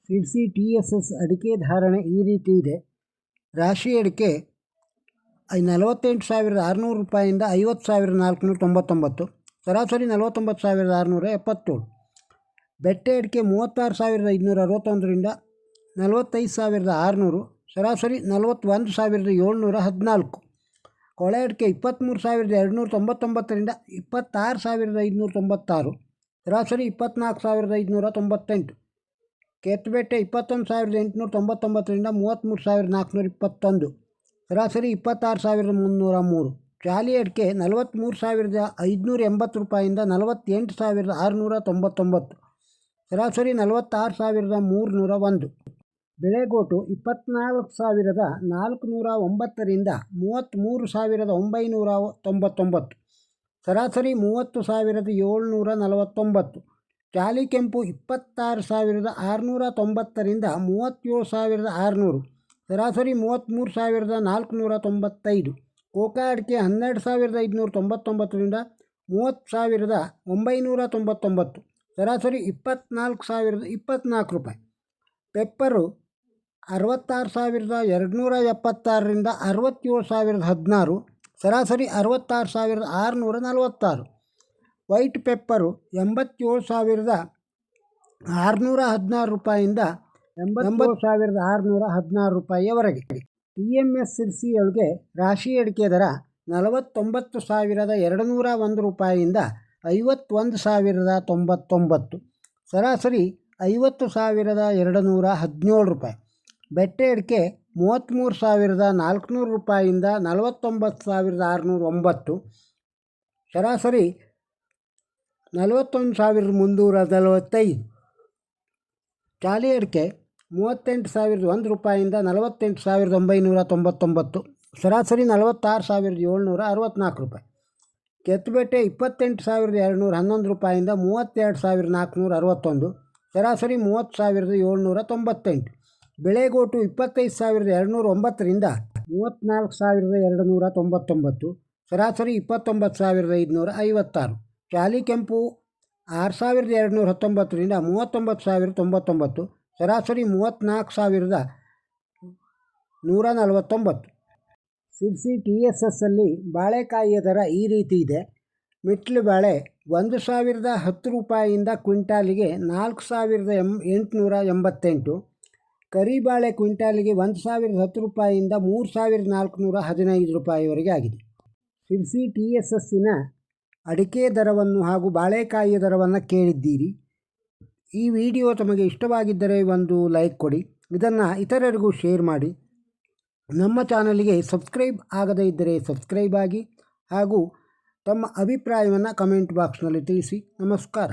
Sirsi TSS ಅಡಿಕೆ ಧಾರಣೆ ಈ ರೀತಿ ಇದೆ. ರಾಶಿ ಅಡಿಕೆ 48,600 ರೂಪಾಯಿಂದ 50,499, ಸರಾಸರಿ 49,677. ಬೆಟ್ಟೆ ಅಡಿಕೆ 36,561ರಿಂದ 45,600, ಸರಾಸರಿ 41,714. ಕೊಳೆ ಅಡಿಕೆ 23,299ರಿಂದ 26,596, ಸರಾಸರಿ 24,598. ಕೆತ್ತುಬೆಟ್ಟೆ 21,899ರಿಂದ 33,421, ಸರಾಸರಿ 26,303. ಚಾಲಿ ಅಡಿಕೆ 43,580 ರೂಪಾಯಿಂದ 48,699, ಸರಾಸರಿ 46,301. ಬೆಳೆಗೋಟು 24,409ರಿಂದ 33,999, ಸರಾಸರಿ 30,749. ಚಾಲಿ ಕೆಂಪು 26,690ರಿಂದ 37,600, ಸರಾಸರಿ 33,495. ಕೋಕಾ ಅಡಿಕೆ 12,599ರಿಂದ 30,999, ಸರಾಸರಿ 24,024 ರೂಪಾಯಿ. ಪೆಪ್ಪರು 66,276ರಿಂದ 67,016, ಸರಾಸರಿ 66,646. ವೈಟ್ ಪೆಪ್ಪರು 87,616 ರೂಪಾಯಿಂದ 87,616 ರೂಪಾಯಿಯವರೆಗೆ. TMS ಸಿರ್ಸಿಯೊಳಗೆ ರಾಶಿ ಅಡಿಕೆ ದರ 49,201 ರೂಪಾಯಿಯಿಂದ 51,099, ಸರಾಸರಿ 50,217 ರೂಪಾಯಿ. ಬೆಟ್ಟೆ ಅಡಿಕೆ 33,400 ರೂಪಾಯಿಯಿಂದ 49,609, ಸರಾಸರಿ 41,345. ಚಾಲಿ ಅಡಿಕೆ 38,001 ರೂಪಾಯಿಯಿಂದ 48,999, ಸರಾಸರಿ 46,764 ರೂಪಾಯಿ. ಕೆತ್ತುಬೆಟ್ಟೆ 28,211 ರೂಪಾಯಿಯಿಂದ 32,461, ಸರಾಸರಿ 30,798. ಬೆಳೆಗೋಟು 25,209ರಿಂದ 34,299, ಸರಾಸರಿ 29,556. ಚಾಲಿ ಕೆಂಪು 6,219ರಿಂದ 39,099, ಸರಾಸರಿ 34,149. ಸಿರ್ಸಿ TSSಲ್ಲಿ ಬಾಳೆಕಾಯಿಯ ದರ ಈ ರೀತಿ ಇದೆ. ಮಿಟ್ಲು ಬಾಳೆ 1,010 ರೂಪಾಯಿಯಿಂದ ಕ್ವಿಂಟಾಲಿಗೆ 4,888, ಕರಿಬಾಳೆ ಕ್ವಿಂಟಾಲಿಗೆ 1,010 ರೂಪಾಯಿಯಿಂದ 3,415 ರೂಪಾಯಿವರೆಗೆ ಆಗಿದೆ. ಸಿರ್ಸಿ TSSನ ಅಡಿಕೆ ದರವನ್ನು ಹಾಗೂ ಬಾಳೆಕಾಯಿಯ ದರವನ್ನು ಕೇಳಿದ್ದೀರಿ. ಈ ವಿಡಿಯೋ ತಮಗೆ ಇಷ್ಟವಾಗಿದ್ದರೆ ಒಂದು ಲೈಕ್ ಕೊಡಿ, ಇದನ್ನು ಇತರರಿಗೂ ಶೇರ್ ಮಾಡಿ. ನಮ್ಮ ಚಾನಲ್ಗೆ ಸಬ್ಸ್ಕ್ರೈಬ್ ಆಗದೇ ಇದ್ದರೆ ಸಬ್ಸ್ಕ್ರೈಬ್ ಆಗಿ ಹಾಗೂ ತಮ್ಮ ಅಭಿಪ್ರಾಯವನ್ನು ಕಮೆಂಟ್ ಬಾಕ್ಸ್ನಲ್ಲಿ ತಿಳಿಸಿ. ನಮಸ್ಕಾರ.